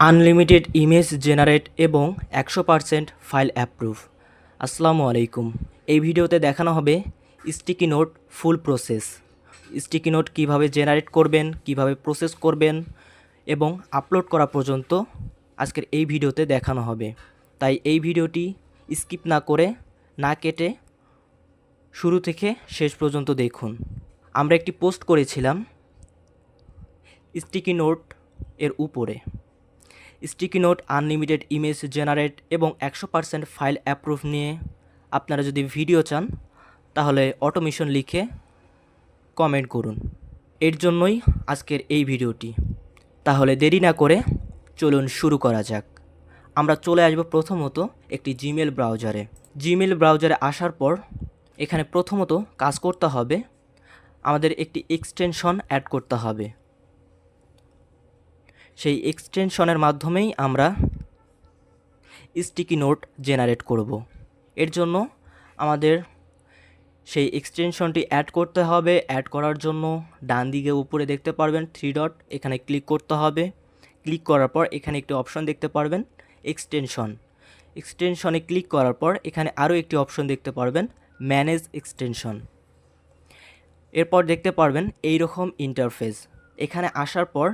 Unlimited image generate এবং 100% file approve. আসসালামু আলাইকুম। এই ভিডিওতে দেখানো হবে স্টিকি নোট ফুল প্রসেস। স্টিকি নোট কীভাবে জেনারেট করবেন, কিভাবে প্রসেস করবেন এবং আপলোড করা পর্যন্ত আজকের এই ভিডিওতে দেখানো হবে। তাই এই ভিডিওটি স্কিপ না করে, না কেটে শুরু থেকে শেষ পর্যন্ত দেখুন। আমরা একটি পোস্ট করেছিলাম স্টিকি নোট এর উপরে। Sticky note unlimited image generate এবং 100% ফাইল অ্যাপ্রুভ নিয়ে আপনারা যদি ভিডিও চান তাহলে অটোমেশন লিখে কমেন্ট করুন। এর জন্যই আজকের এই ভিডিওটি। তাহলে দেরি না করে চলুন শুরু করা যাক। আমরা চলে আসব প্রথমত একটি জিমেল ব্রাউজারে। জিমেল ব্রাউজারে আসার পর এখানে প্রথমত কাজ করতে হবে, আমাদের একটি এক্সটেনশন অ্যাড করতে হবে। সেই এক্সটেনশনের মাধ্যমেই আমরা স্টিকি নোট জেনারেট করব। এর জন্য আমাদের সেই এক্সটেনশনটি অ্যাড করতে হবে। অ্যাড করার জন্য ডান দিকে উপরে দেখতে পারবেন 3 ডট, এখানে ক্লিক করতে হবে। ক্লিক করার পর এখানে একটি অপশন দেখতে পারবেন এক্সটেনশন। এক্সটেনশনে ক্লিক করার পর এখানে আরও একটি অপশন দেখতে পারবেন ম্যানেজ এক্সটেনশন। এরপর দেখতে পারবেন এই রকম ইন্টারফেস। এখানে আসার পর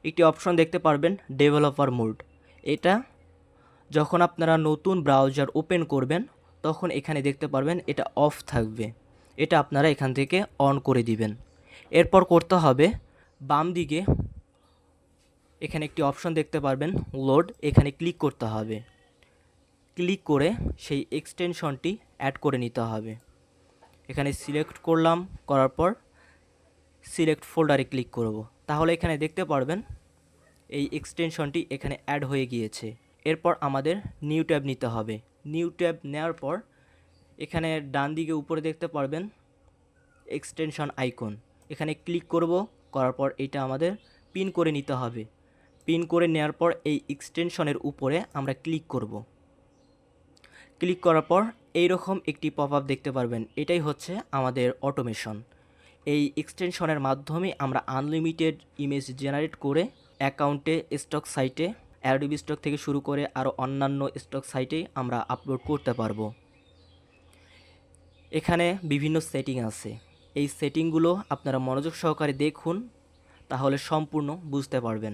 একটি অপশন দেখতে পারবেন ডেভেলপার মোড। এটা যখন আপনারা নতুন ব্রাউজার ওপেন করবেন তখন এখানে দেখতে পারবেন এটা অফ থাকবে। এটা আপনারা এখান থেকে অন করে দিবেন। এরপর করতে হবে বাম দিকে এখানে একটি অপশন দেখতে পারবেন লোড, এখানে ক্লিক করতে হবে। ক্লিক করে সেই এক্সটেনশনটি অ্যাড করে নিতে হবে। এখানে সিলেক্ট করলাম, করার পর সিলেক্ট ফোল্ডারে ক্লিক করব। তাহলে এখানে দেখতে পারবেন এই এক্সটেনশনটি এখানে অ্যাড হয়ে গিয়েছে। এরপর আমাদের নিউ ট্যাব নিতে হবে। নিউ ট্যাব নেওয়ার পর এখানে ডান দিকে উপরে দেখতে পারবেন এক্সটেনশন আইকন, এখানে ক্লিক করব। করার পর এটা আমাদের পিন করে নিতে হবে। পিন করে নেওয়ার পর এই এক্সটেনশনের উপরে আমরা ক্লিক করব। ক্লিক করার পর এই রকম একটি পপ আপ দেখতে পারবেন। এটাই হচ্ছে আমাদের অটোমেশন। এই এক্সটেনশনের মাধ্যমে আমরা আনলিমিটেড ইমেজ জেনারেট করে অ্যাকাউন্টে, স্টক সাইটে, অ্যাডোবি স্টক থেকে শুরু করে আরও অন্যান্য স্টক সাইটে আমরা আপলোড করতে পারবো। এখানে বিভিন্ন সেটিং আছে। এই সেটিংগুলো আপনারা মনোযোগ সহকারে দেখুন, তাহলে সম্পূর্ণ বুঝতে পারবেন।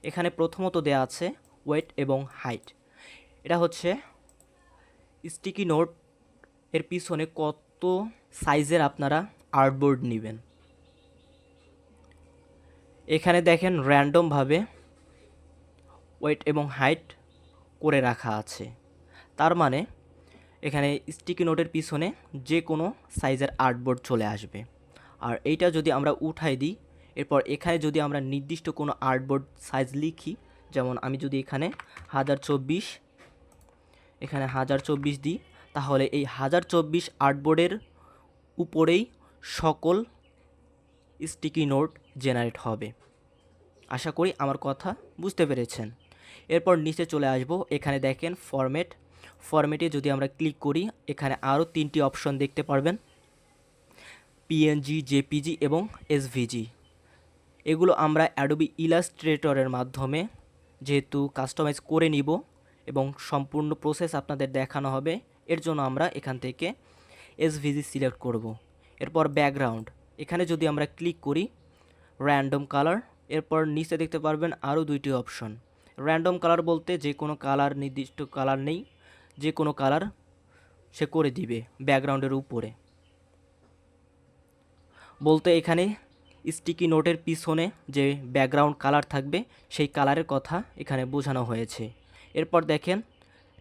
এখানে প্রথমত দেয়া আছে ওয়েট এবং হাইট। এটা হচ্ছে স্টিকি নোট এর পিছনে কত সাইজের আপনারা আর্টবোর্ড নেবেন। এখানে দেখেন র্যান্ডমভাবে ওয়েট এবং হাইট করে রাখা আছে। তার মানে এখানে স্টিকি নোটের পিছনে যে কোনো সাইজের আর্টবোর্ড চলে আসবে। আর এইটা যদি আমরা উঠাই দিই, এরপর এখানে যদি আমরা নির্দিষ্ট কোনো আর্টবোর্ড সাইজ লিখি, যেমন আমি যদি এখানে 1024, এখানে 1024 দিই, তাহলে এই 1024 আর্টবোর্ডের উপরেই সকল স্টিকি নোট জেনারেট হবে। আশা করি আমার কথা বুঝতে পেরেছেন। এরপর নিচে চলে আসব। এখানে দেখেন ফরম্যাটে যদি আমরা ক্লিক করি, এখানে আরও 3টি অপশন দেখতে পারবেন পিএনজি, জেপিজি এবং এসভিজি। এগুলো আমরা অ্যাডোবি ইলাস্ট্রেটরের মাধ্যমে যেহেতু কাস্টমাইজ করে নিব এবং সম্পূর্ণ প্রসেস আপনাদের দেখানো হবে, এর জন্য আমরা এখান থেকে এসভিজি সিলেক্ট করব। এরপর ব্যাকগ্রাউন্ড, এখানে যদি আমরা ক্লিক করি র্যান্ডম কালার, এরপর নিচে দেখতে পারবেন আরও 2টি অপশন। র্যান্ডম কালার বলতে যে কোনো কালার, নির্দিষ্ট কালার নেই, যে কোনো কালার সে করে দিবে ব্যাকগ্রাউন্ডের উপরে। বলতে এখানে স্টিকি নোটের পিছনে যে ব্যাকগ্রাউন্ড কালার থাকবে সেই কালারের কথা এখানে বোঝানো হয়েছে। এরপর দেখেন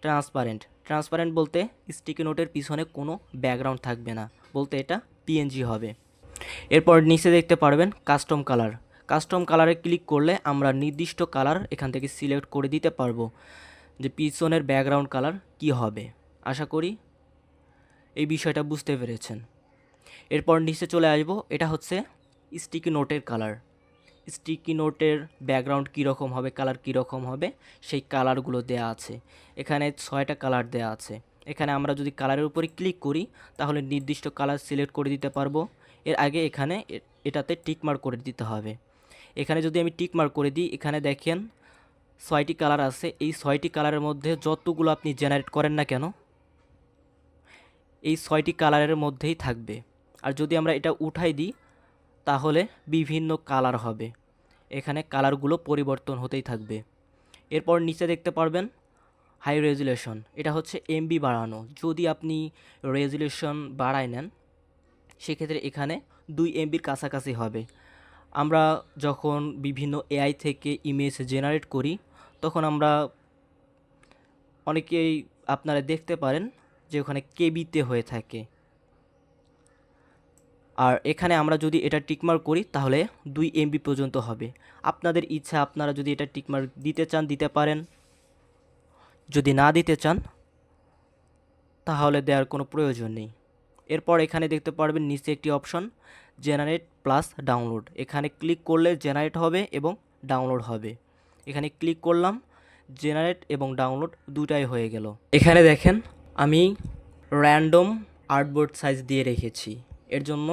ট্রান্সপারেন্ট বলতে স্টিকি নোটের পিছনে কোনো ব্যাকগ্রাউন্ড থাকবে না, বলতে এটা পিএনজি হবে। এরপর নিচে দেখতে পারবেন কাস্টম কালারে ক্লিক করলে আমরা নির্দিষ্ট কালার এখান থেকে সিলেক্ট করে দিতে পারবো যে পিছনের ব্যাকগ্রাউন্ড কালার কি হবে। আশা করি এই বিষয়টা বুঝতে পেরেছেন। এরপর নিচে চলে আসব। এটা হচ্ছে স্টিকি নোটের কালার। স্টিকি নোটের ব্যাকগ্রাউন্ড কীরকম হবে, কালার কীরকম হবে, সেই কালারগুলো দেয়া আছে। এখানে 6টা কালার দেয়া আছে। এখানে আমরা যদি কালারের উপরে ক্লিক করি তাহলে নির্দিষ্ট কালার সিলেক্ট করে দিতে পারবো। এর আগে এখানে এটাতে টিক মার্ক করে দিতে হবে। এখানে যদি আমি টিক মার্ক করে দিই, এখানে দেখেন 6টি কালার আছে। এই 6টি কালারের মধ্যে যতগুলো আপনি জেনারেট করেন না কেন এই 6টি কালারের মধ্যেই থাকবে। আর যদি আমরা এটা উঠাই দিই তাহলে বিভিন্ন কালার হবে, এখানে কালারগুলো পরিবর্তন হতেই থাকবে। এরপর নিচে দেখতে পারবেন হাই রেজুলেশন, এটা হচ্ছে এমবি বাড়ানো। যদি আপনি রেজুলেশন বাড়ায় নেন সেক্ষেত্রে এখানে 2 এমবির কাছাকাছি হবে। আমরা যখন বিভিন্ন এআই থেকে ইমেজ জেনারেট করি তখন আমরা অনেকেই আপনারা দেখতে পারেন যে ওখানে কেবিতে হয়ে থাকে। আর এখানে আমরা যদি এটা টিকমার্ক করি তাহলে 2 এমবি পর্যন্ত হবে। আপনাদের ইচ্ছা, আপনারা যদি এটা টিকমার্ক দিতে চান দিতে পারেন, যদি না দিতে চান তাহলে দেওয়ার কোনো প্রয়োজন নেই। এরপর এখানে দেখতে পারবেন নিচে একটি অপশন জেনারেট প্লাস ডাউনলোড, এখানে ক্লিক করলে জেনারেট হবে এবং ডাউনলোড হবে। এখানে ক্লিক করলাম, জেনারেট এবং ডাউনলোড দুটাই হয়ে গেল। এখানে দেখেন আমি র্যান্ডম আর্টবোর্ড সাইজ দিয়ে রেখেছি, এর জন্য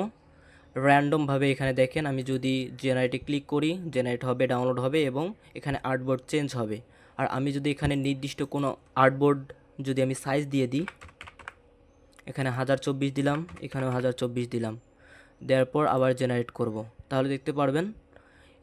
র্যান্ডমভাবে এখানে দেখেন আমি যদি জেনারেটে ক্লিক করি জেনারেট হবে, ডাউনলোড হবে এবং এখানে আর্টবোর্ড চেঞ্জ হবে। আর আমি যদি এখানে নির্দিষ্ট কোনো আর্টবোর্ড যদি আমি সাইজ দিয়ে দিই, এখানে 1024 দিলাম, এখানেও 1024 দিলাম, দেওয়ার পর আবার জেনারেট করব, তাহলে দেখতে পারবেন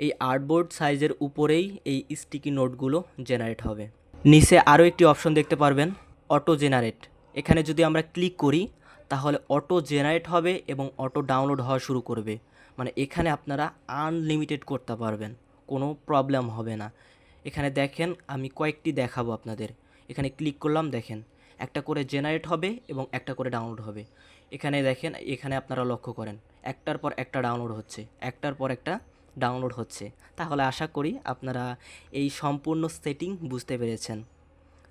এই আর্টবোর্ড সাইজের উপরেই এই স্টিকি নোটগুলো জেনারেট হবে। নিচে আরও একটি অপশন দেখতে পারবেন অটো জেনারেট, এখানে যদি আমরা ক্লিক করি তাহলে অটো জেনারেট হবে এবং অটো ডাউনলোড হওয়া শুরু করবে। মানে এখানে আপনারা আনলিমিটেড করতে পারবেন, কোনো প্রবলেম হবে না। এখানে দেখেন আমি কয়েকটি দেখাবো আপনাদের। এখানে ক্লিক করলাম, দেখেন একটা করে জেনারেট হবে এবং একটা করে ডাউনলোড হবে। এখানে দেখেন, এখানে আপনারা লক্ষ্য করেন একটার পর একটা ডাউনলোড হচ্ছে, একটার পর একটা ডাউনলোড হচ্ছে। তাহলে আশা করি আপনারা এই সম্পূর্ণ সেটিং বুঝতে পেরেছেন।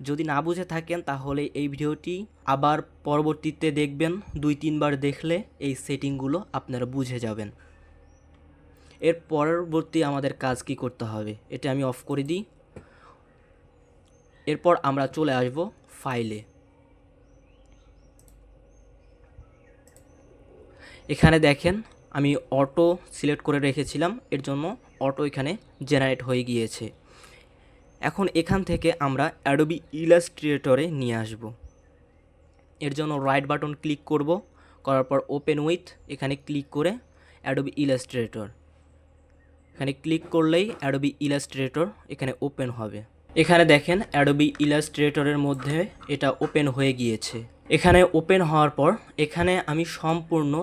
যদি না বুঝে থাকেন তাহলে এই ভিডিওটি আবার পরবর্তীতে দেখবেন, 2-3 বার দেখলে এই সেটিংগুলো আপনারা বুঝে যাবেন। এর পরবর্তী আমাদের কাজ কি করতে হবে, এটা আমি অফ করে দিই। এরপর আমরা চলে আসব ফাইলে। এখানে দেখেন আমি অটো সিলেক্ট করে রেখেছিলাম, এর জন্য অটো এখানে জেনারেট হয়ে গিয়েছে। এখন এখান থেকে আমরা অ্যাডোবি ইলাস্ট্রেটরে নিয়ে আসব। এর জন্য রাইট বাটন ক্লিক করব, করার পর ওপেন উইথ, এখানে ক্লিক করে অ্যাডোবি ইলাস্ট্রেটর, এখানে ক্লিক করলেই অ্যাডোবি ইলাস্ট্রেটর এখানে ওপেন হবে। এখানে দেখেন অ্যাডোবি ইলাস্ট্রেটরের মধ্যে এটা ওপেন হয়ে গিয়েছে। এখানে ওপেন হওয়ার পর এখানে আমি সম্পূর্ণ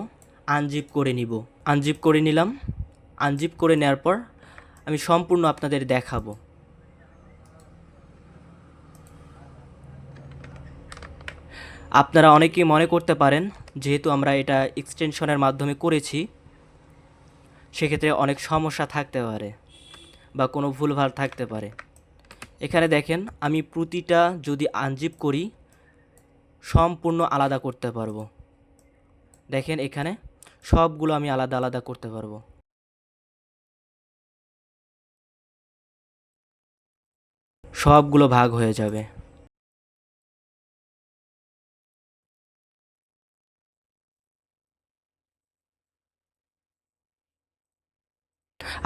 আনজিপ করে নিব, আনজিপ করে নিলাম। আনজিপ করে নেওয়ার পর আমি সম্পূর্ণ আপনাদের দেখাবো। আপনারা অনেকেই মনে করতে পারেন যেহেতু আমরা এটা এক্সটেনশনের মাধ্যমে করেছি সেক্ষেত্রে অনেক সমস্যা থাকতে পারে বা কোনো ভুলভাল থাকতে পারে। এখানে দেখেন আমি প্রতিটা যদি আনজিপ করি সম্পূর্ণ আলাদা করতে পারবো। দেখেন এখানে সবগুলো আমি আলাদা আলাদা করতে পারবো। সবগুলো ভাগ হয়ে যাবে।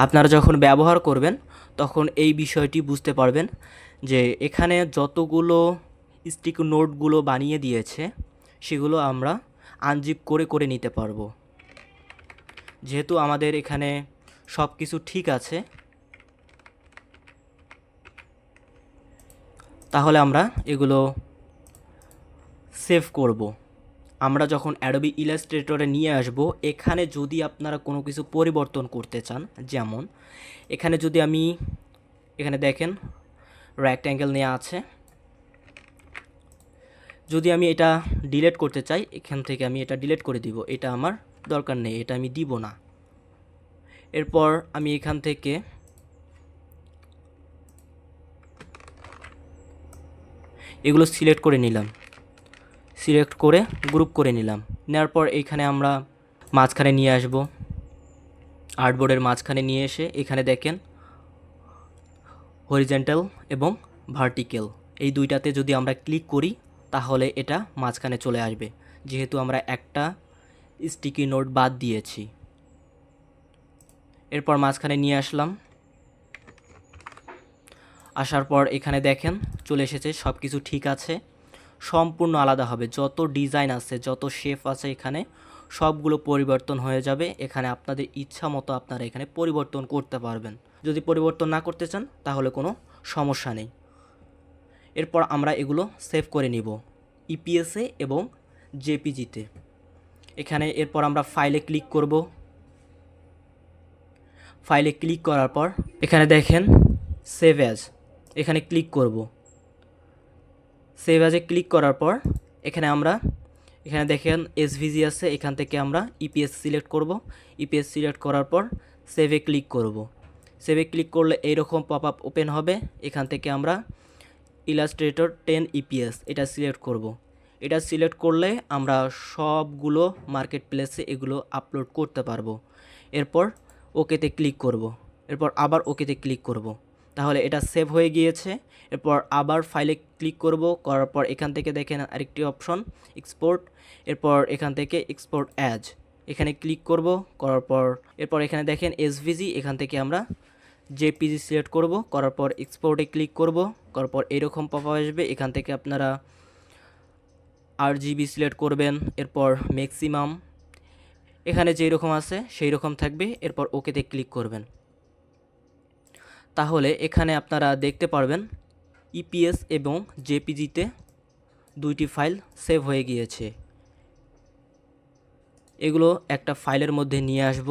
আপনারা যখন ব্যবহার করবেন তখন এই বিষয়টি বুঝতে পারবেন যে এখানে যতগুলো স্টিক নোটগুলো বানিয়ে দিয়েছে সেগুলো আমরা আনজিপ করে করে নিতে পারবো। যেহেতু আমাদের এখানে সব কিছু ঠিক আছে তাহলে আমরা এগুলো সেভ করব। আমরা যখন অ্যাডোবি ইলাস্ট্রেটরে নিয়ে আসব এখানে যদি আপনারা কোনো কিছু পরিবর্তন করতে চান, যেমন এখানে যদি আমি এখানে দেখেন রেক্ট্যাঙ্গেল নেওয়া আছে, যদি আমি এটা ডিলিট করতে চাই এখান থেকে আমি এটা ডিলিট করে দিব, এটা আমার দরকার নেই, এটা আমি দিব না। এরপর আমি এখান থেকে এগুলো সিলেক্ট করে নিলাম, সিলেক্ট করে গ্রুপ করে নিলাম। নেওয়ার পর এইখানে আমরা মাঝখানে নিয়ে আসব, আর্টবোর্ডের মাঝখানে নিয়ে এসে এখানে দেখেন হরিজেন্টাল এবং ভার্টিক্যাল এই দুইটাতে যদি আমরা ক্লিক করি তাহলে এটা মাঝখানে চলে আসবে, যেহেতু আমরা একটা স্টিকি নোট বাদ দিয়েছি। এরপর মাঝখানে নিয়ে আসলাম, আসার পর এখানে দেখেন চলে এসেছে, সব কিছু ঠিক আছে, সম্পূর্ণ আলাদা হবে। যত ডিজাইন আছে, যত শেপ আছে এখানে সবগুলো পরিবর্তন হয়ে যাবে। এখানে আপনাদের ইচ্ছা মতো আপনারা এখানে পরিবর্তন করতে পারবেন। যদি পরিবর্তন না করতে চান তাহলে কোনো সমস্যা নেই। এরপর আমরা এগুলো সেভ করে নিব ইপিএসে এবং জেপিজিতে। এখানে এরপর আমরা ফাইলে ক্লিক করব। ফাইলে ক্লিক করার পর এখানে দেখেন সেভ অ্যাজ, এখানে ক্লিক করব। সেভ অ্যাজে ক্লিক করার পর এখানে দেখেন এসভিজি আছে, এখান থেকে আমরা ইপিএস সিলেক্ট করব। ইপিএস সিলেক্ট করার পর সেভে ক্লিক করব। সেভে ক্লিক করলে এইরকম পপ আপ ওপেন হবে। এখান থেকে আমরা ইলাস্ট্রেটর 10 ইপিএস এটা সিলেক্ট করব। এটা সিলেক্ট করলে আমরা সবগুলো মার্কেট প্লেসে এগুলো আপলোড করতে পারবো। এরপর ওকেতে ক্লিক করব। এরপর আবার ওকেতে ক্লিক করব। তাহলে এটা সেভ হয়ে গিয়েছে। এরপর আবার ফাইলে ক্লিক করব, করার পর এখান থেকে দেখেন আরেকটি অপশন এক্সপোর্ট। এরপর এখান থেকে এক্সপোর্ট অ্যাজ এখানে ক্লিক করব, করার পর এরপর এখানে দেখেন এসভিজি, এখান থেকে আমরা জেপিজি সিলেক্ট করব, করার পর এক্সপোর্টে ক্লিক করব, করার পর এরকম পপ আপ আসবে। এখান থেকে আপনারা আরজিবি সিলেক্ট করবেন, এরপর ম্যাক্সিমাম এখানে যেই রকম আছে সেই রকম থাকবে। এরপর ওকেতে ক্লিক করবেন। তাহলে এখানে আপনারা দেখতে পারবেন ইপিএস এবং জেপিজিতে দুইটি ফাইল সেভ হয়ে গিয়েছে। এগুলো একটা ফাইলের মধ্যে নিয়ে আসব।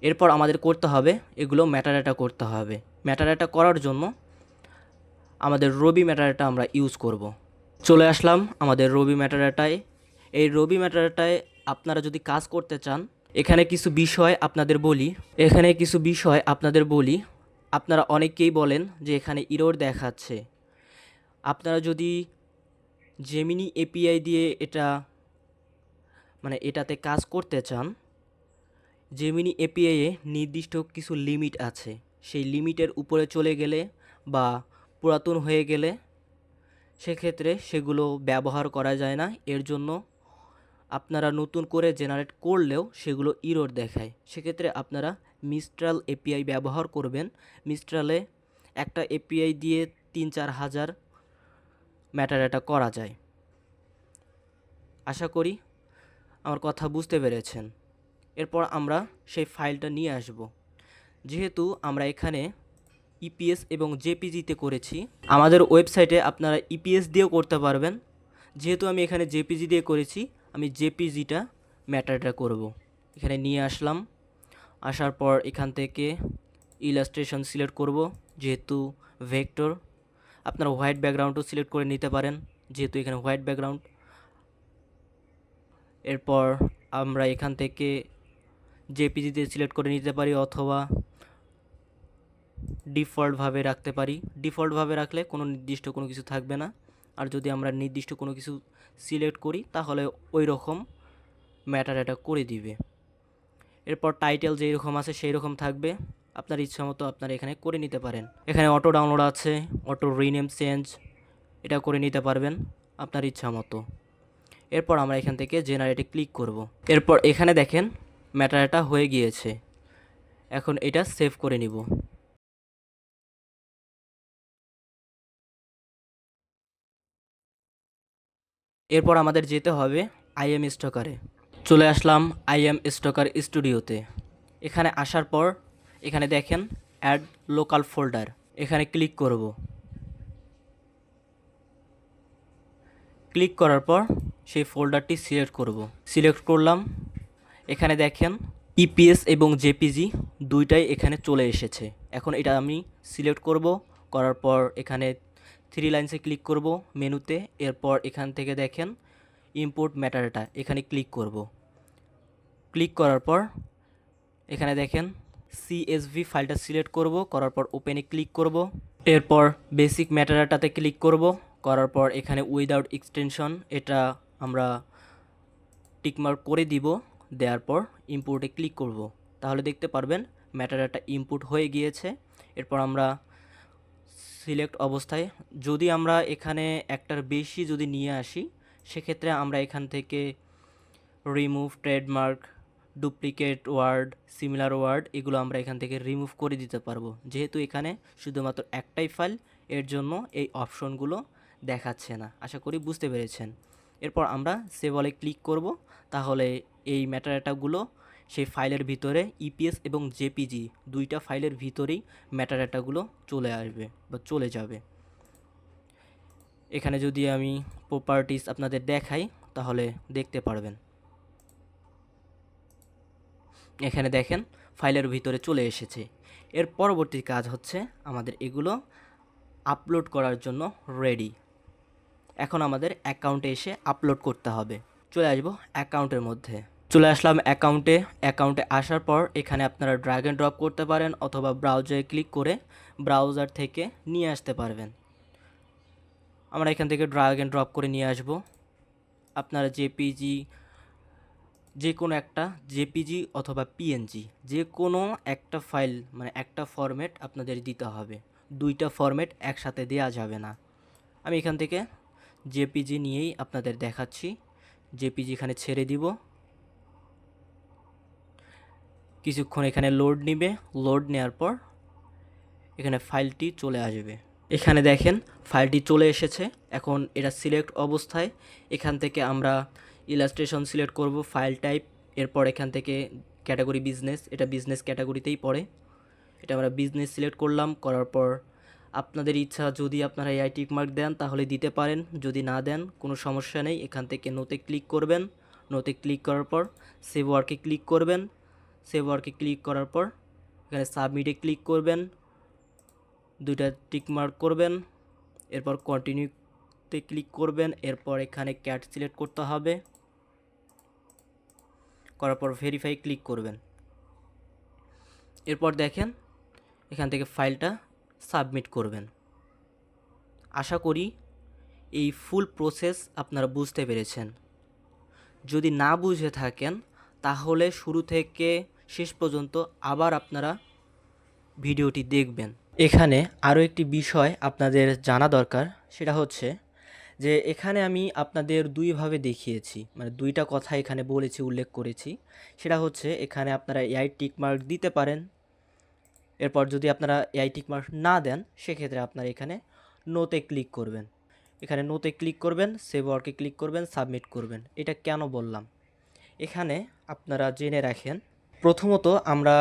এরপর আমাদের করতে হবে এগুলো ম্যাটাডাটা করতে হবে। ম্যাটাডাটা করার জন্য আমাদের রবি ম্যাটাডাটা আমরা ইউজ করব। চলে আসলাম আমাদের রবি ম্যাটাডাটায়। এই রবি ম্যাটাডাটায় আপনারা যদি কাজ করতে চান, এখানে কিছু বিষয় আপনাদের বলি। আপনারা অনেকেই বলেন যে এখানে ইরর দেখাচ্ছে। আপনারা যদি জেমিনি এপিআই দিয়ে এটাতে কাজ করতে চান, জেমিনি এপিআইয়ে নির্দিষ্ট কিছু লিমিট আছে। সেই লিমিটের উপরে চলে গেলে বা পুরাতন হয়ে গেলে সেক্ষেত্রে সেগুলো ব্যবহার করা যায় না। এর জন্য আপনারা নতুন করে জেনারেট করলেও সেগুলো ইরর দেখায়। সেক্ষেত্রে আপনারা মিস্ট্রাল এপিআই ব্যবহার করবেন। মিস্ট্রালে একটা এপিআই দিয়ে 3-4 হাজার ম্যাটাডাটা করা যায়। আশা করি আমার কথা বুঝতে পেরেছেন। এরপর আমরা সেই ফাইলটা নিয়ে আসব। যেহেতু আমরা এখানে ইপিএস এবং জেপিজিতে করেছি, আমাদের ওয়েবসাইটে আপনারা ইপিএস দিয়েও করতে পারবেন। যেহেতু আমি এখানে জেপিজি দিয়ে করেছি, আমি জেপিজিটা ম্যাটারটা করব। এখানে নিয়ে আসলাম। আসার পর এখান থেকে ইলাস্ট্রেশন সিলেক্ট করব। যেহেতু ভেক্টর, আপনারা হোয়াইট ব্যাকগ্রাউন্ডও সিলেক্ট করে নিতে পারেন, যেহেতু এখানে হোয়াইট ব্যাকগ্রাউন্ড। এরপর আমরা এখান থেকে জেপিজিতে সিলেক্ট করে নিতে পারি অথবা ডিফল্টভাবে রাখতে পারি। ডিফল্টভাবে রাখলে কোনো নির্দিষ্ট কোনো কিছু থাকবে না, আর যদি আমরা নির্দিষ্ট কোনো কিছু সিলেক্ট করি তাহলে ওই রকম ম্যাটার এটা করে দিবে। এরপর টাইটেল যেই রকম আছে সেই রকম থাকবে। আপনার ইচ্ছা মতো আপনারা এখানে করে নিতে পারেন। এখানে অটো ডাউনলোড আছে, অটো রিনেম চেঞ্জ এটা করে নিতে পারবেন আপনার ইচ্ছা মতো। এরপর আমরা এখান থেকে জেনারেটে ক্লিক করব। এরপর এখানে দেখেন ম্যাটারটা হয়ে গিয়েছে। এখন এটা সেভ করে নিব। এরপর আমাদের যেতে হবে আইএম স্টকারে। চলে আসলাম আইএম স্টকার স্টুডিওতে। এখানে আসার পর এখানে দেখেন অ্যাড লোকাল ফোল্ডার, এখানে ক্লিক করব। ক্লিক করার পর সেই ফোল্ডারটি সিলেক্ট করব। সিলেক্ট করলাম। এখানে দেখেন ইপিএস এবং জেপিজি দুইটাই এখানে চলে এসেছে। এখন এটা আমি সিলেক্ট করব, করার পর এখানে 3 লাইনসে ক্লিক করব মেনুতে। এরপর এখান থেকে দেখেন ইম্পোর্ট ম্যাটারডাটা, এখানে ক্লিক করব। ক্লিক করার পর এখানে দেখেন সিএসভি ফাইলটা সিলেক্ট করব, করার পর ওপেনে ক্লিক করব। এরপর বেসিক ম্যাটারডাটাতে ক্লিক করব, করার পর এখানে উইদাউট এক্সটেনশন এটা আমরা টিকমার্ক করে দিব। দেওয়ার পর ইম্পোর্টে ক্লিক করব। তাহলে দেখতে পারবেন ম্যাটারডাটা ইম্পোর্ট হয়ে গিয়েছে। এরপর আমরা সিলেক্ট অবস্থায় যদি আমরা এখানে একটার বেশি যদি নিয়ে আসি, সেক্ষেত্রে আমরা এখান থেকে remove trademark duplicate word, similar word এগুলো আমরা এখান থেকে রিমুভ করে দিতে পারবো। যেহেতু এখানে শুধুমাত্র একটাই ফাইল, এর জন্য এই অপশনগুলো দেখাচ্ছে না। আশা করি বুঝতে পেরেছেন। এরপর আমরা সেভ অলে ক্লিক করব, তাহলে এই ম্যাটাডাটাগুলো সেই ফাইলের ভিতরে ইপিএস এবং জেপিজি দুইটা ফাইলের ভিতরেই ম্যাটাডাটাগুলো চলে আসবে বা চলে যাবে। এখানে যদি আমি প্রপার্টিস আপনাদের দেখাই তাহলে দেখতে পারবেন। এখানে দেখেন ফাইলের ভিতরে চলে এসেছে। এর পরবর্তী কাজ হচ্ছে আমাদের এগুলো আপলোড করার জন্য রেডি। এখন আমাদের অ্যাকাউন্টে এসে আপলোড করতে হবে। চলে আসবো অ্যাকাউন্টের মধ্যে। চলে আসলাম অ্যাকাউন্টে আসার পর এখানে আপনারা ড্র্যাগ অ্যান্ড ড্রপ করতে পারেন অথবা ব্রাউজারে ক্লিক করে ব্রাউজার থেকে নিয়ে আসতে পারবেন। আমরা এখান থেকে ড্র্যাগ অ্যান্ড ড্রপ করে নিয়ে আসব। আপনারা জেপিজি যে কোনো একটা জেপিজি অথবা পিএনজি যে কোনো একটা ফাইল মানে একটা ফরম্যাট আপনাদের দিতে হবে, দুইটা ফরম্যাট একসাথে দেওয়া যাবে না। আমি এখান থেকে জেপিজি নিয়েই আপনাদের দেখাচ্ছি। জেপিজি এখানে ছেড়ে দিব, কিছুক্ষণ এখানে লোড নিবে। লোড নেওয়ার পর এখানে ফাইলটি চলে আসবে। এখানে দেখেন ফাইলটি চলে এসেছে। এখন এটা সিলেক্ট অবস্থায় এখান থেকে আমরা ইলাস্ট্রেশন সিলেক্ট করব, ফাইল টাইপ, এরপর এখান থেকে ক্যাটাগরি বিজনেস, এটা বিজনেস ক্যাটাগরিতেই পড়ে। এটা আমরা বিজনেস সিলেক্ট করলাম। করার পর আপনাদের ইচ্ছা, যদি আপনারা এআই টিক মার্ক দেন তাহলে দিতে পারেন, যদি না দেন কোনো সমস্যা নেই। এখান থেকে নোতে ক্লিক করবেন। নোতে ক্লিক করার পর সেভ ওয়ার্কে ক্লিক করবেন। সেভ ওয়ার্কে ক্লিক করার পর এখানে সাবমিটে ক্লিক করবেন, দুইটা টিক মার্ক করবেন। এরপর কন্টিনিউতে ক্লিক করবেন। এরপর এখানে ক্যাট সিলেক্ট করতে হবে। করার পর ভেরিফাই ক্লিক করবেন। এরপর দেখেন এখান থেকে ফাইলটা সাবমিট করবেন। আশা করি এই ফুল প্রসেস আপনারা বুঝতে পেরেছেন। যদি না বুঝে থাকেন তাহলে শুরু থেকে শেষ পর্যন্ত আবার আপনারা ভিডিওটি দেখবেন। এখানে আরও একটি বিষয় আপনাদের জানা দরকার, সেটা হচ্ছে যে এখানে আমি আপনাদের দুইভাবে দেখিয়েছি, মানে দুইটা কথা এখানে বলেছি, উল্লেখ করেছি। সেটা হচ্ছে এখানে আপনারা এআই টিক মার্ক দিতে পারেন। এরপর যদি আপনারা এআই টিক মার্ক না দেন সেক্ষেত্রে আপনারা এখানে নোতে ক্লিক করবেন। এখানে নোতে ক্লিক করবেন, সেভ ওয়ার্কে ক্লিক করবেন, সাবমিট করবেন। এটা কেন বললাম এখানে আপনারা জেনে রাখেন। প্রথমত আমরা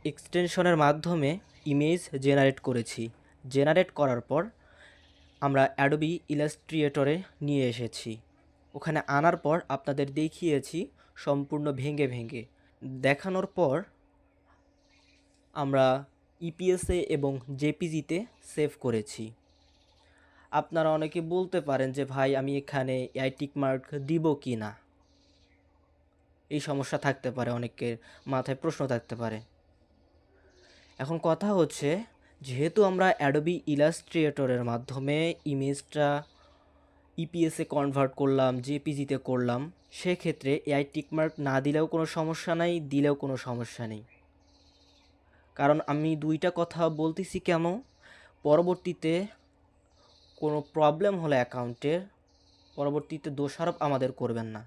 এক্সটেনশনের মাধ্যমে ইমেজ জেনারেট করেছি। জেনারেট করার পর আমরা অ্যাডোবি ইলাস্ট্রেটরে নিয়ে এসেছি। ওখানে আনার পর আপনাদের দেখিয়েছি সম্পূর্ণ ভেঙে ভেঙে। দেখানোর পর আমরা ইপিএসে এবং জেপিজিতে সেভ করেছি। আপনারা অনেকে বলতে পারেন যে ভাই আমি এখানে এআই টিক মার্ক দিব কি না, এই সমস্যা থাকতে পারে, অনেকের মাথায় প্রশ্ন থাকতে পারে। এখন কথা হচ্ছে, যেহেতু আমরা অ্যাডোবি ইলাস্ট্রেটরের মাধ্যমে ইমেজটা ইপিএসে কনভার্ট করলাম, জেপিজিতে করলাম, সেক্ষেত্রে এআই টিকমার্ক না দিলেও কোনো সমস্যা নাই, দিলেও কোনো সমস্যা নেই। কারণ আমি দুইটা কথা বলতেছি কেন, পরবর্তীতে কোনো প্রবলেম হলে অ্যাকাউন্টের পরবর্তীতে দোষারোপ আমাদের করবেন না।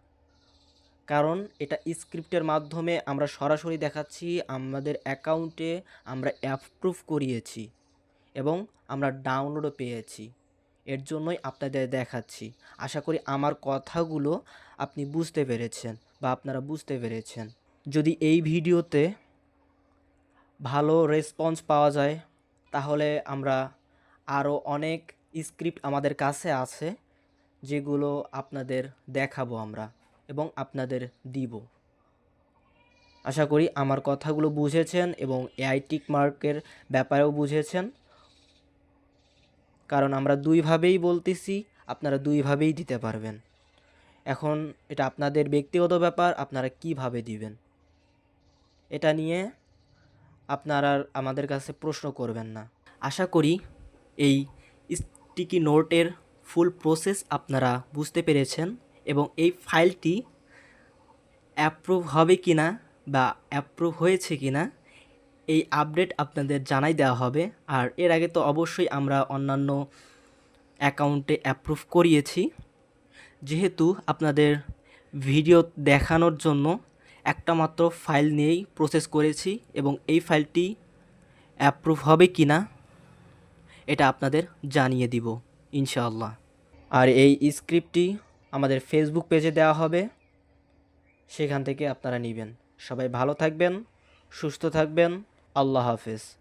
কারণ এটা স্ক্রিপ্টের মাধ্যমে আমরা সরাসরি দেখাচ্ছি আমাদের অ্যাকাউন্টে আমরা অ্যাপ্রুভ করিয়েছি এবং আমরা ডাউনলোডও পেয়েছি, এর জন্যই আপনাদের দেখাচ্ছি। আশা করি আমার কথাগুলো আপনি বুঝতে পেরেছেন বা আপনারা বুঝতে পেরেছেন। যদি এই ভিডিওতে ভালো রেসপন্স পাওয়া যায় তাহলে আমরা আরও অনেক স্ক্রিপ্ট আমাদের কাছে আছে যেগুলো আপনাদের দেখাবো আমরা এবং আপনাদের দিব। আশা করি আমার কথাগুলো বুঝেছেন এবং এআই টিক মার্কের ব্যাপারেও বুঝেছেন। কারণ আমরা দুইভাবেই বলতেছি, আপনারা দুইভাবেই দিতে পারবেন। এখন এটা আপনাদের ব্যক্তিগত ব্যাপার, আপনারা কিভাবে দিবেন এটা নিয়ে আপনারা আমাদের কাছে প্রশ্ন করবেন না। আশা করি এই স্টিকি নোটের ফুল প্রসেস আপনারা বুঝতে পেরেছেন এবং এই ফাইলটি অ্যাপ্রুভ হবে কিনা বা অ্যাপ্রুভ হয়েছে কিনা এই আপডেট আপনাদের জানাই দেওয়া হবে। আর এর আগে তো অবশ্যই আমরা অন্যান্য অ্যাকাউন্টে অ্যাপ্রুভ করিয়েছি। যেহেতু আপনাদের ভিডিও দেখানোর জন্য একটা মাত্র ফাইল নিয়েই প্রসেস করেছি এবং এই ফাইলটি অ্যাপ্রুভ হবে কি না এটা আপনাদের জানিয়ে দিব ইনশাআল্লাহ। আর এই স্ক্রিপ্টটি আমাদের ফেসবুক পেজে দেওয়া হবে, সেখান থেকে আপনারা নেবেন। সবাই ভালো থাকবেন, সুস্থ থাকবেন। আল্লাহ হাফেজ।